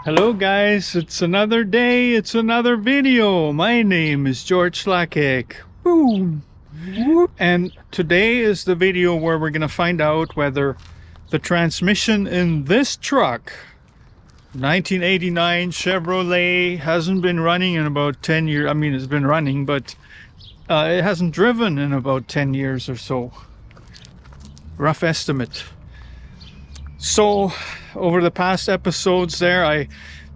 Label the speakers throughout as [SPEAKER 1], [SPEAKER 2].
[SPEAKER 1] Hello guys, it's another day, it's another video. My name is George Slackek. Boom! And today is the video where we're gonna find out whether the transmission in this truck, 1989 Chevrolet, hasn't been running in about 10 years. I mean, it's been running, but it hasn't driven in about 10 years or so. Rough estimate. So over the past episodes there, I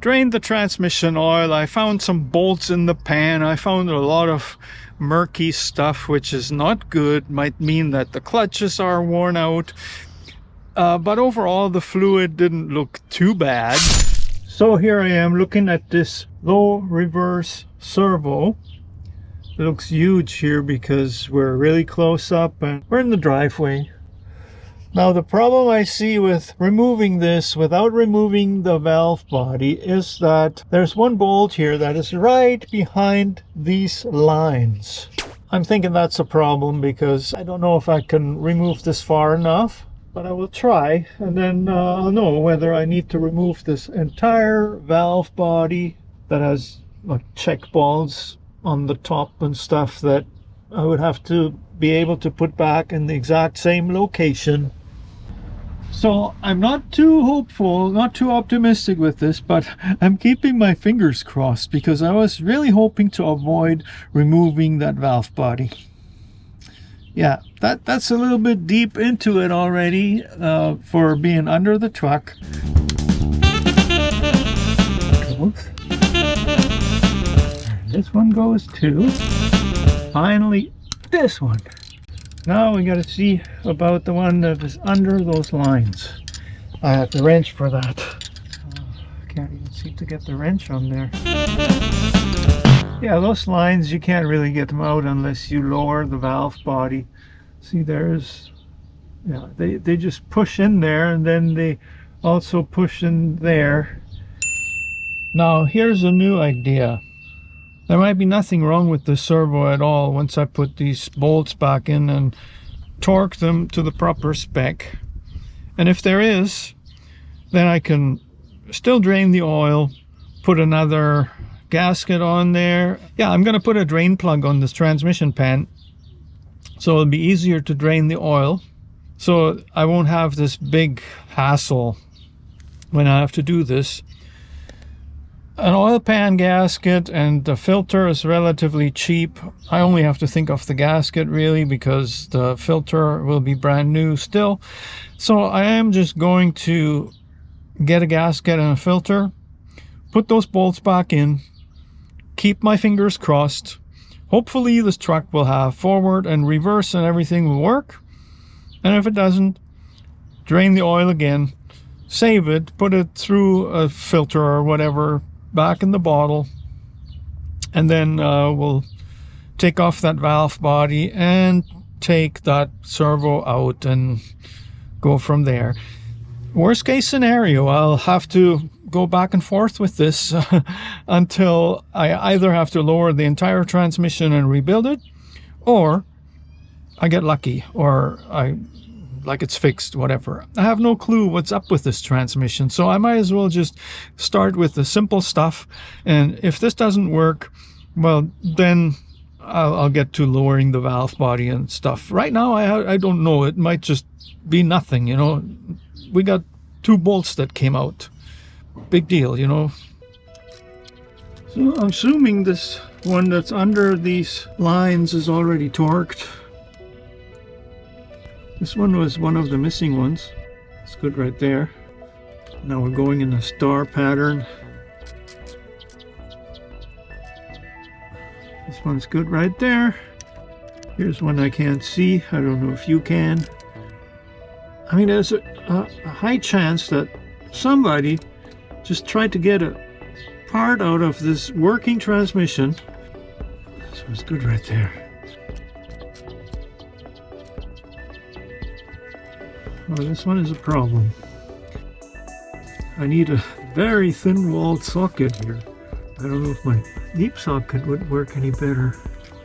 [SPEAKER 1] drained the transmission oil. I found some bolts in the pan. I found a lot of murky stuff, which is not good. Might mean that the clutches are worn out. But overall, the fluid didn't look too bad. So here I am looking at this low reverse servo. It looks huge here because we're really close up and we're in the driveway. Now the problem I see with removing this without removing the valve body is that there's one bolt here that is right behind these lines. I'm thinking that's a problem because I don't know if I can remove this far enough, but I will try, and then I'll know whether I need to remove this entire valve body that has like check balls on the top and stuff that I would have to be able to put back in the exact same location. So I'm not too hopeful, not too optimistic with this, but I'm keeping my fingers crossed because I was really hoping to avoid removing that valve body. Yeah, that's a little bit deep into it already for being under the truck. This one goes too. Finally, this one. Now we got to see about the one that is under those lines. I have the wrench for that. I can't even seem to get the wrench on there. Yeah, those lines, you can't really get them out unless you lower the valve body. See, there's, yeah, they just push in there and then they also push in there. Now here's a new idea. There might be nothing wrong with the servo at all once I put these bolts back in and torque them to the proper spec. And if there is, then I can still drain the oil, put another gasket on there. Yeah, I'm going to put a drain plug on this transmission pan so it'll be easier to drain the oil. So I won't have this big hassle when I have to do this. An oil pan gasket and the filter is relatively cheap. I only have to think of the gasket really because the filter will be brand new still. So I am just going to get a gasket and a filter, put those bolts back in, keep my fingers crossed. Hopefully this truck will have forward and reverse and everything will work. And if it doesn't, drain the oil again, save it, put it through a filter or whatever back in the bottle, and then we'll take off that valve body and take that servo out and go from there. Worst case scenario, I'll have to go back and forth with this until I either have to lower the entire transmission and rebuild it, or I get lucky, or like it's fixed, whatever. I have no clue what's up with this transmission, so I might as well just start with the simple stuff, and if this doesn't work, well, then I'll get to lowering the valve body and stuff. Right now, I don't know. It might just be nothing, you know. We got 2 bolts that came out. Big deal, you know. So I'm assuming this one that's under these lines is already torqued. This one was one of the missing ones. It's good right there. Now we're going in a star pattern. This one's good right there. Here's one I can't see. I don't know if you can. I mean, there's a high chance that somebody just tried to get a part out of this working transmission. This one's good right there. Well, this one is a problem. I need a very thin-walled socket here. I don't know if my deep socket would work any better.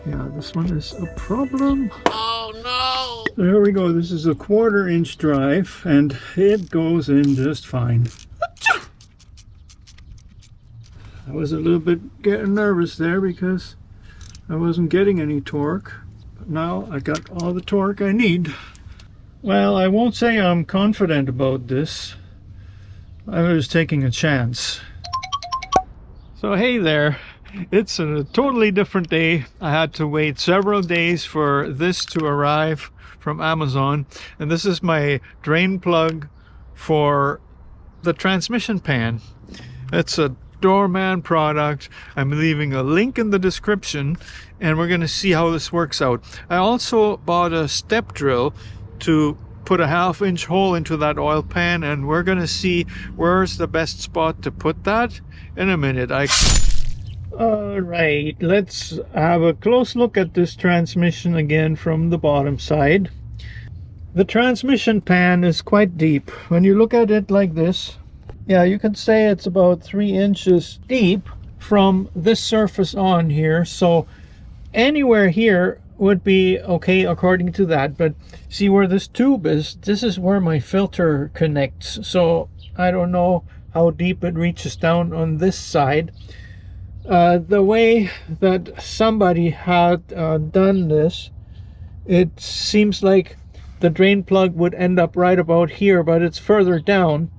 [SPEAKER 1] Yeah, this one is a problem. Oh no! There we go. This is a 1/4-inch drive and it goes in just fine. I was a little bit getting nervous there because I wasn't getting any torque. But now I got all the torque I need. Well, I won't say I'm confident about this. I was taking a chance. So hey there, it's a totally different day. I had to wait several days for this to arrive from Amazon, and this is my drain plug for the transmission pan. It's a Doorman product. I'm leaving a link in the description, and we're going to see how this works out. I also bought a step drill to put a 1/2 inch hole into that oil pan, and we're going to see where's the best spot to put that in a minute. All right, let's have a close look at this transmission again from the bottom side. The transmission pan is quite deep. When you look at it like this, yeah, you can say it's about 3 inches deep from this surface on here. So anywhere here would be okay according to that. But see where this tube is, this is where my filter connects. So I don't know how deep it reaches down on this side. The way that somebody had done this, it seems like the drain plug would end up right about here, but it's further down.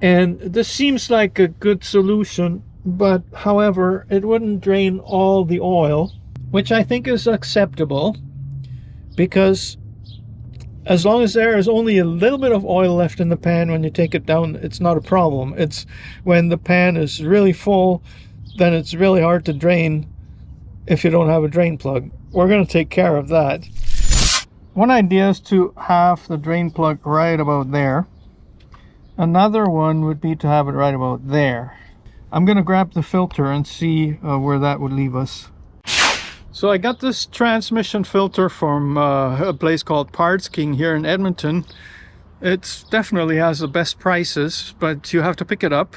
[SPEAKER 1] And this seems like a good solution, but however, it wouldn't drain all the oil, which I think is acceptable, because as long as there is only a little bit of oil left in the pan when you take it down, it's not a problem. It's when the pan is really full, then it's really hard to drain if you don't have a drain plug. We're going to take care of that. One idea is to have the drain plug right about there. Another one would be to have it right about there. I'm going to grab the filter and see where that would leave us. So I got this transmission filter from a place called Parts King here in Edmonton. It definitely has the best prices, but you have to pick it up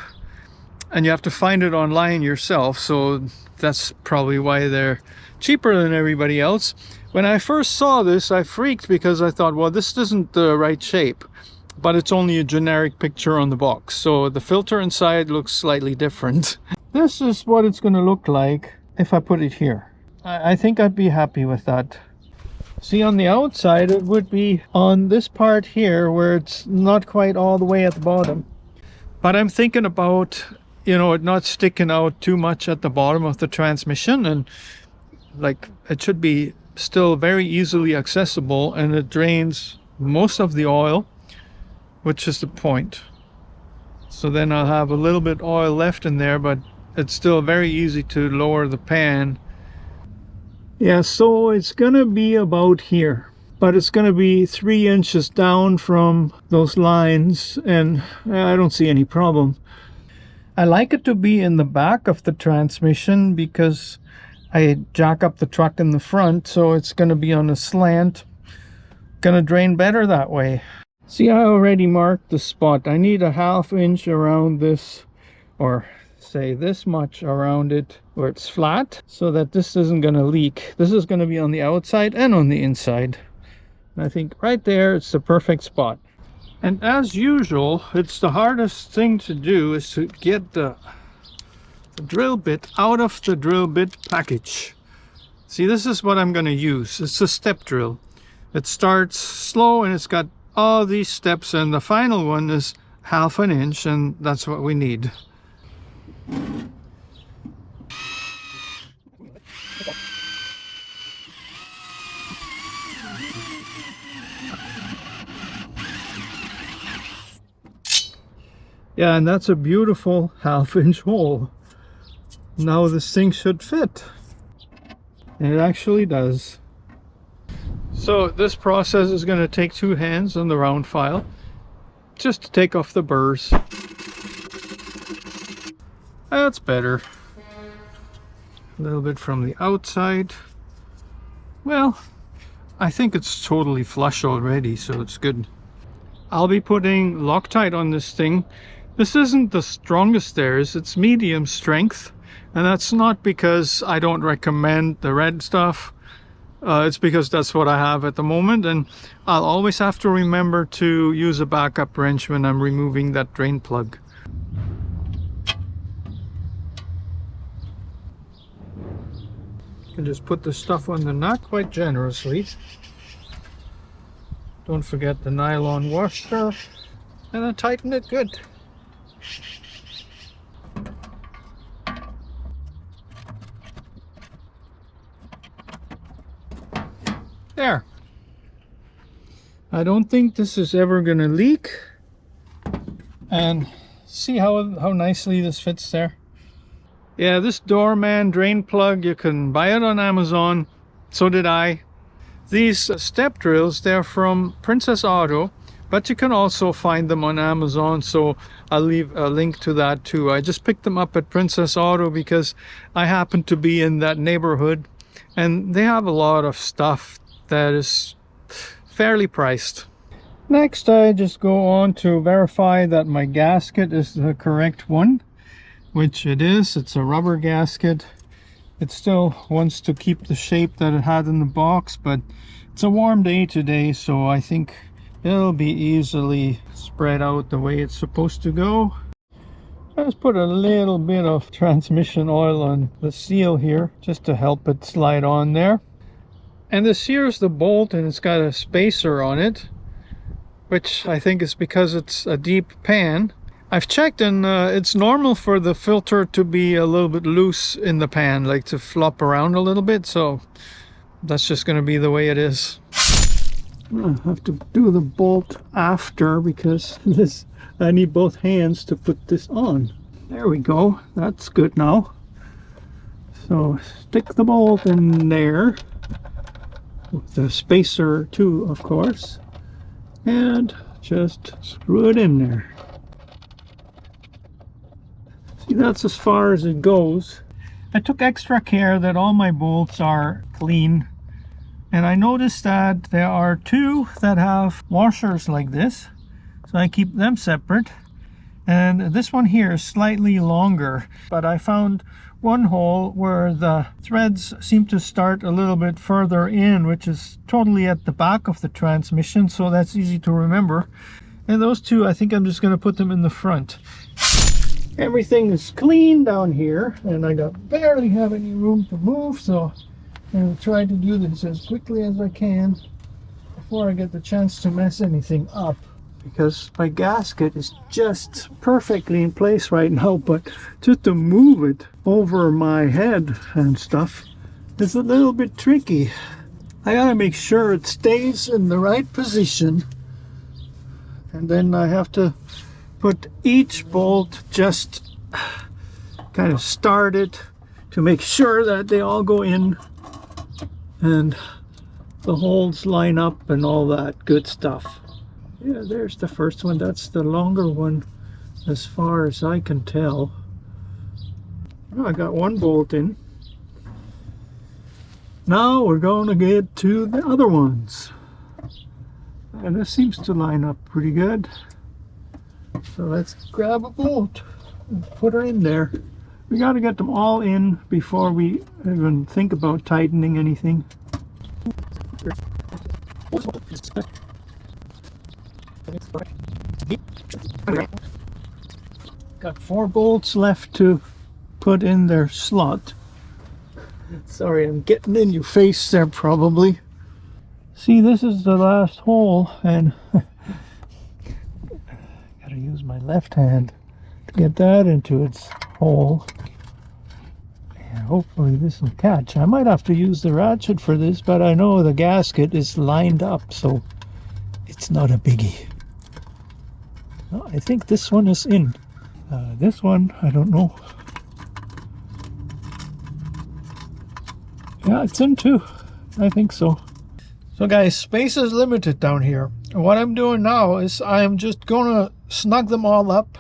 [SPEAKER 1] and you have to find it online yourself. So that's probably why they're cheaper than everybody else. When I first saw this, I freaked because I thought, well, this isn't the right shape, but it's only a generic picture on the box. So the filter inside looks slightly different. This is what it's going to look like if I put it here. I think I'd be happy with that. See, on the outside, it would be on this part here where it's not quite all the way at the bottom. But I'm thinking about, you know, it not sticking out too much at the bottom of the transmission, and like it should be still very easily accessible, and it drains most of the oil, which is the point. So then I'll have a little bit oil left in there, but it's still very easy to lower the pan. Yeah, so it's gonna be about here, but it's gonna be 3 inches down from those lines, and I don't see any problem. I like it to be in the back of the transmission because I jack up the truck in the front, so it's going to be on a slant. Going to drain better that way. See, I already marked the spot. I need a 1/2 inch around this, or say this much around it where it's flat, so that this isn't going to leak. This is going to be on the outside and on the inside. And I think right there it's the perfect spot. And as usual, it's the hardest thing to do is to get the drill bit out of the drill bit package. See, this is what I'm going to use. It's a step drill. It starts slow and it's got all these steps, and the final one is 1/2 inch, and that's what we need. Yeah, and that's a beautiful 1/2 inch hole. Now this thing should fit, and it actually does. So this process is going to take 2 hands on the round file just to take off the burrs. That's better. A little bit from the outside. Well, I think it's totally flush already, so it's good. I'll be putting Loctite on this thing. This isn't the strongest theirs, it's medium strength. And that's not because I don't recommend the red stuff. It's because that's what I have at the moment, and I'll always have to remember to use a backup wrench when I'm removing that drain plug. can just put the stuff on the nut quite generously. Don't forget the nylon washer, and then tighten it good. There. I don't think this is ever going to leak. And see how nicely this fits there. Yeah, this doorman drain plug, you can buy it on Amazon. So did I. These step drills, they're from Princess Auto, but you can also find them on Amazon, so I'll leave a link to that too. I just picked them up at Princess Auto because I happen to be in that neighborhood, and they have a lot of stuff that is fairly priced. Next, I just go on to verify that my gasket is the correct one, which it is. It's a rubber gasket. It still wants to keep the shape that it had in the box, but it's a warm day today, so I think it'll be easily spread out the way it's supposed to go. I just put a little bit of transmission oil on the seal here just to help it slide on there. And this here's the bolt, and it's got a spacer on it, which I think is because it's a deep pan. I've checked, and it's normal for the filter to be a little bit loose in the pan, like to flop around a little bit, so that's just going to be the way it is. I have to do the bolt after because I need both hands to put this on. There we go, that's good now. So stick the bolt in there, with the spacer too, of course, and just screw it in there. See, that's as far as it goes. I took extra care that all my bolts are clean, and I noticed that there are two that have washers like this, so I keep them separate. And this one here is slightly longer, but I found one hole where the threads seem to start a little bit further in, which is totally at the back of the transmission, so that's easy to remember. And those two, I think I'm just going to put them in the front. Everything is clean down here, and I barely have any room to move, so I'm going to try to do this as quickly as I can before I get the chance to mess anything up. Because my gasket is just perfectly in place right now, but just to move it over my head and stuff is a little bit tricky. I gotta make sure it stays in the right position, and then I have to put each bolt, just kind of start it to make sure that they all go in and the holes line up and all that good stuff. Yeah, there's the first one. That's the longer one as far as I can tell. Oh, I got one bolt in. Now we're going to get to the other ones. And this seems to line up pretty good. So let's grab a bolt and put her in there. We got to get them all in before we even think about tightening anything. Got 4 bolts left to put in their slot. Sorry, I'm getting in your face there probably. See, this is the last hole, and gotta use my left hand to get that into its hole. And hopefully this will catch. I might have to use the ratchet for this, but I know the gasket is lined up, so it's not a biggie. No, I think this one is in. This one, I don't know. Yeah, it's in too. I think so. So guys, space is limited down here. What I'm doing now is I'm just gonna snug them all up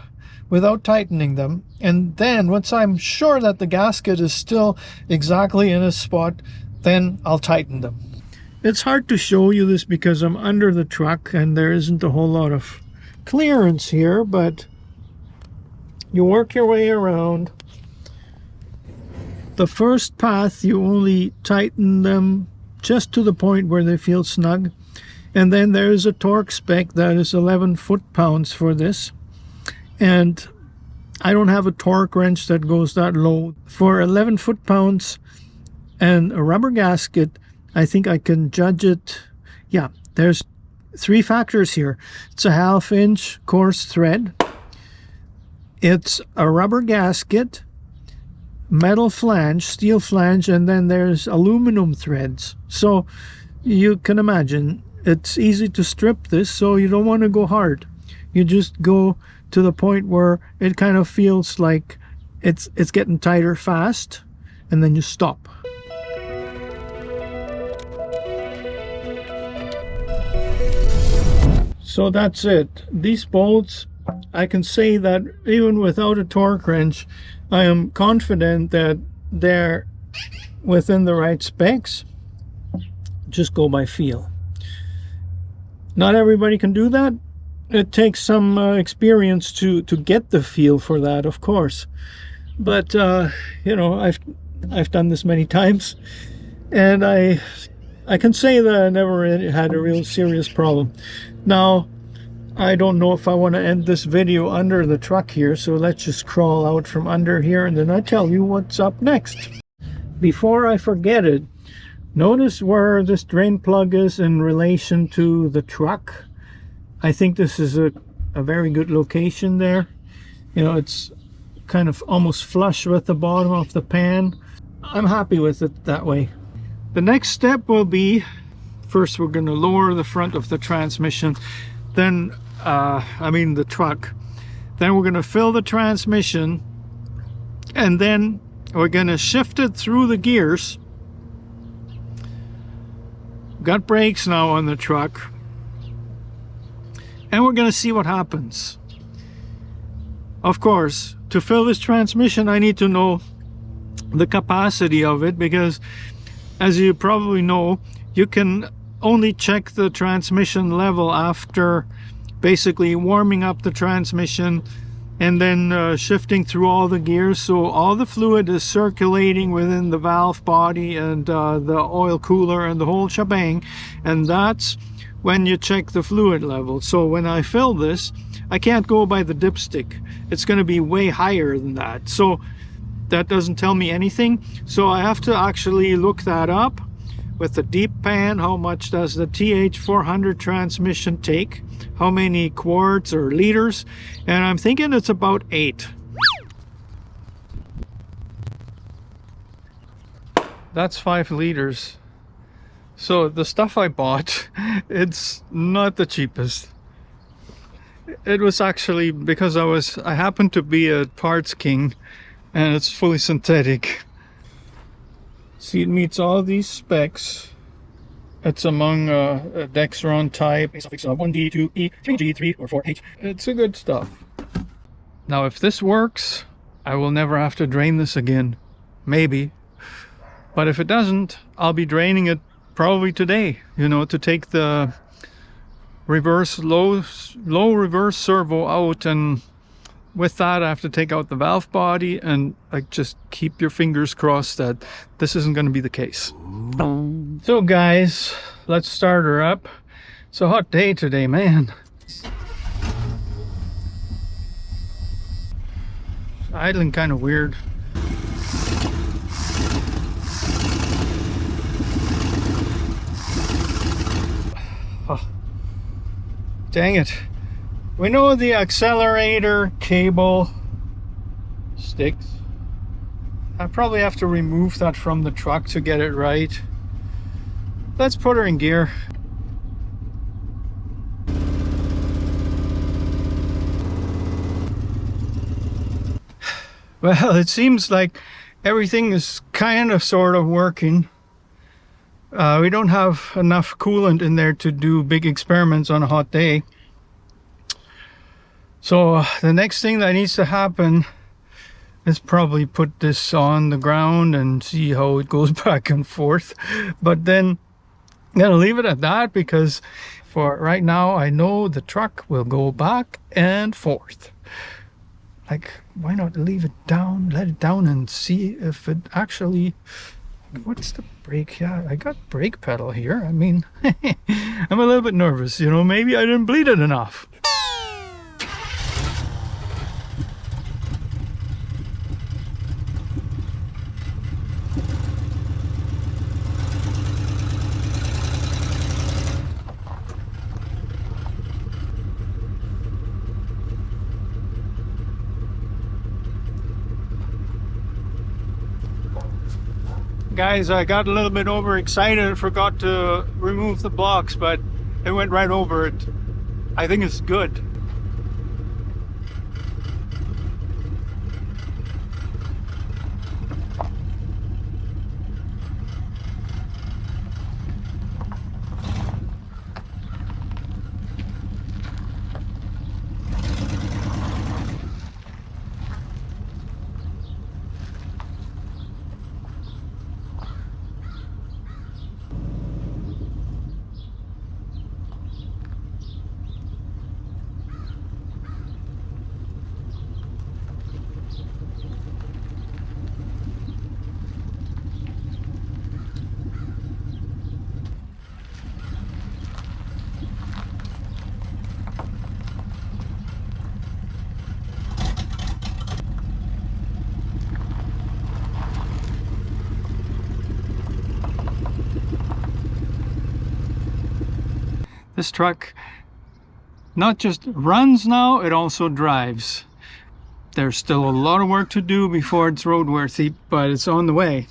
[SPEAKER 1] without tightening them. And then once I'm sure that the gasket is still exactly in a spot, then I'll tighten them. It's hard to show you this because I'm under the truck and there isn't a whole lot of clearance here, but you work your way around. The first path, you only tighten them just to the point where they feel snug, and then there is a torque spec that is 11 foot-pounds for this, and I don't have a torque wrench that goes that low. For 11 foot-pounds, And a rubber gasket, I think I can judge it. Yeah, there's 3 factors here. It's a 1/2 inch coarse thread. It's a rubber gasket, metal flange, steel flange, and then there's aluminum threads. So you can imagine it's easy to strip this, so you don't want to go hard. You just go to the point where it kind of feels like it's getting tighter fast, and then you stop. So that's it. These bolts, I can say that even without a torque wrench, I am confident that they're within the right specs. Just go by feel. Not everybody can do that. It takes some experience to get the feel for that, of course. But you know, I've done this many times, and I can say that I never really had a real serious problem. Now, I don't know if I want to end this video under the truck here, so let's just crawl out from under here and then I'll tell you what's up next. Before I forget it, notice where this drain plug is in relation to the truck. I think this is a very good location there. You know, it's kind of almost flush with the bottom of the pan. I'm happy with it that way. The next step will be, first we're going to lower the front of the transmission, then the truck. Then we're going to fill the transmission, and then we're going to shift it through the gears. Got brakes now on the truck, and we're going to see what happens. Of course, to fill this transmission, I need to know the capacity of it, because as you probably know, you can only check the transmission level after basically warming up the transmission and then shifting through all the gears, so all the fluid is circulating within the valve body and the oil cooler and the whole shebang, and that's when you check the fluid level. So when I fill this, I can't go by the dipstick. It's going to be way higher than that, so that doesn't tell me anything. So I have to actually look that up with the deep pan. How much does the TH400 transmission take? How many quarts or liters? And I'm thinking it's about 8. That's 5 liters. So the stuff I bought, it's not the cheapest. It was actually because I happened to be a parts king, and it's fully synthetic. See, it meets all these specs. It's among a Dexron type, a suffix of 1D, 2E, 3G, 3 or 4H. It's a good stuff. Now, if this works, I will never have to drain this again. Maybe. But if it doesn't, I'll be draining it probably today, you know, to take the low reverse servo out, and with that I have to take out the valve body, and like, just keep your fingers crossed that this isn't going to be the case. So guys, let's start her up. It's a hot day today, man. Idling kind of weird. Oh, dang it. We know the accelerator cable sticks. I probably have to remove that from the truck to get it right. Let's put her in gear. Well, it seems like everything is kind of sort of working. We don't have enough coolant in there to do big experiments on a hot day. So the next thing that needs to happen is probably put this on the ground and see how it goes back and forth. But then I'm gonna leave it at that, because for right now I know the truck will go back and forth. Like, why not leave it down, let it down, and see if it actually... What's the brake? Yeah, I got brake pedal here. I mean, I'm a little bit nervous, you know, maybe I didn't bleed it enough. Guys, I got a little bit overexcited and forgot to remove the box, but it went right over it. I think it's good. This truck not just runs now, it also drives. There's still a lot of work to do before it's roadworthy, but it's on the way.